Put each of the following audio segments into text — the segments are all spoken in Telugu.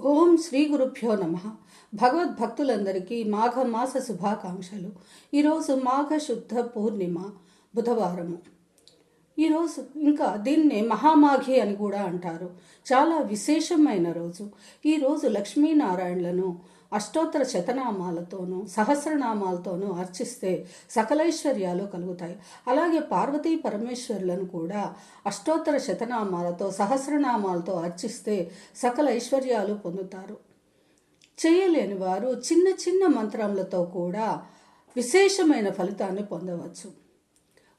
ఓం శ్రీ గురుభ్యో నమ. భగవద్భక్తులందరికీ మాఘమాస శుభాకాంక్షలు. ఈరోజు మాఘ శుద్ధ పూర్ణిమ బుధవారము. ఈరోజు ఇంకా దీన్నే మహామాఘి అని కూడా అంటారు. చాలా విశేషమైన రోజు. ఈరోజు లక్ష్మీనారాయణలను అష్టోత్తర శతనామాలతోనూ సహస్రనామాలతోనూ అర్చిస్తే సకలైశ్వర్యాలు కలుగుతాయి. అలాగే పార్వతీ పరమేశ్వరులను కూడా అష్టోత్తర శతనామాలతో సహస్రనామాలతో అర్చిస్తే సకల ఐశ్వర్యాలు పొందుతారు. చేయలేని వారు చిన్న చిన్న మంత్రములతో కూడా విశేషమైన ఫలితాన్ని పొందవచ్చు.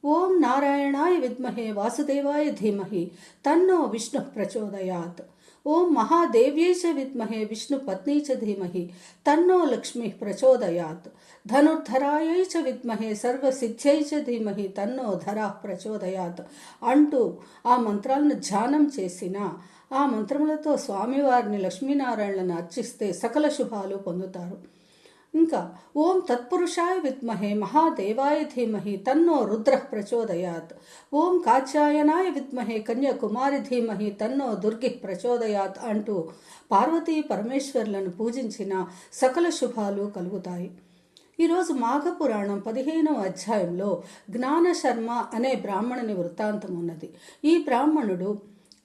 ఓం నారాయణాయ విద్మహే వాసుదేవాయ ధీమహి తన్నో విష్ణు ప్రచోదయాత్. ఓం మహాదేవ్యై చ విద్మహే విష్ణు పత్నీ చ ధీమహి తన్నో లక్ష్మి ప్రచోదయాత్. ధనుర్ధరాయై చ విద్మహే సర్వసిద్ధ్యై చ ధీమహి తన్నో ధరా ప్రచోదయాత్ అంటూ ఆ మంత్రాలను ధ్యానం చేసిన ఆ మంత్రములతో స్వామివారిని లక్ష్మీనారాయణలను అర్చిస్తే సకల శుభాలు పొందుతారు. ఇంకా ఓం తత్పురుషాయ విద్మహే మహాదేవాయ ధీమహి తన్నో రుద్ర ప్రచోదయాత్. ఓం కాత్యాయనాయ విద్మహే కన్యాకుమారి ధీమహి తన్నో దుర్గి ప్రచోదయాత్ అంటూ పార్వతీ పరమేశ్వరులను పూజించిన సకల శుభాలు కలుగుతాయి. ఈరోజు మాఘపురాణం 15వ అధ్యాయంలో జ్ఞానశర్మ అనే బ్రాహ్మణుని వృత్తాంతం ఉన్నది. ఈ బ్రాహ్మణుడు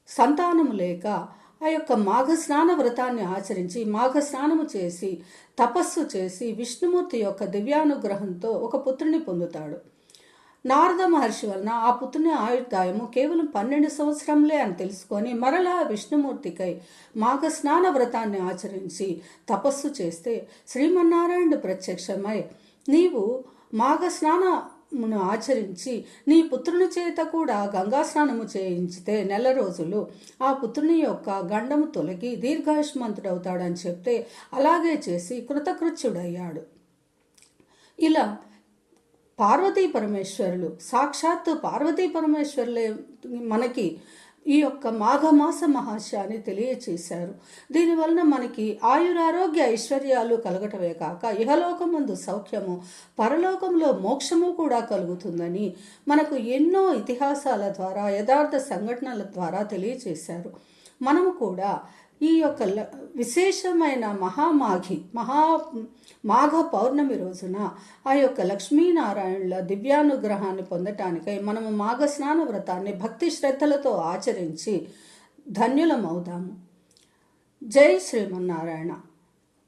సంతానము లేక ఆ యొక్క మాఘస్నాన వ్రతాన్ని ఆచరించి మాఘస్నానము చేసి తపస్సు చేసి విష్ణుమూర్తి యొక్క దివ్యానుగ్రహంతో ఒక పుత్రుని పొందుతాడు. నారద మహర్షి వలన ఆ పుత్రుని ఆయుర్దాయము కేవలం 12 సంవత్సరంలే అని తెలుసుకొని మరలా విష్ణుమూర్తికై మాఘస్నాన వ్రతాన్ని ఆచరించి తపస్సు చేస్తే శ్రీమన్నారాయణుడు ప్రత్యక్షమై నీవు మాఘస్నానమును ఆచరించి నీ పుత్రుని చేత కూడా గంగా స్నానము చేయించితే 1 రోజులు ఆ పుత్రుని యొక్క గండము తొలగి దీర్ఘాయుష్మంతుడవుతాడని చెప్తే అలాగే చేసి కృతకృత్యుడయ్యాడు. ఇలా పార్వతీ పరమేశ్వరులు సాక్షాత్తు పార్వతీ పరమేశ్వరులే మనకి ఈ యొక్క మాఘమాస మహాత్మ్యాన్ని తెలియచేశారు. దీనివలన మనకి ఆయురారోగ్య ఐశ్వర్యాలు కలగటమే కాక ఇహలోకమందు సౌఖ్యము పరలోకంలో మోక్షము కూడా కలుగుతుందని మనకు ఎన్నో ఇతిహాసాల ద్వారా యథార్థ సంఘటనల ద్వారా తెలియచేశారు. మనము కూడా ఈ యొక్క విశేషమైన మాఘ పౌర్ణమి రోజున ఆ యొక్క లక్ష్మీనారాయణుల దివ్యానుగ్రహాన్ని పొందటానికై మనము మాఘస్నాన వ్రతాన్ని భక్తి శ్రద్ధలతో ఆచరించి ధన్యులమవుదాము. జై శ్రీమన్నారాయణ.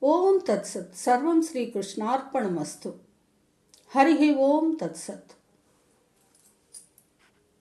ఓం తత్సత్. సర్వం శ్రీకృష్ణార్పణమస్తు. హరి ఓం తత్సత్.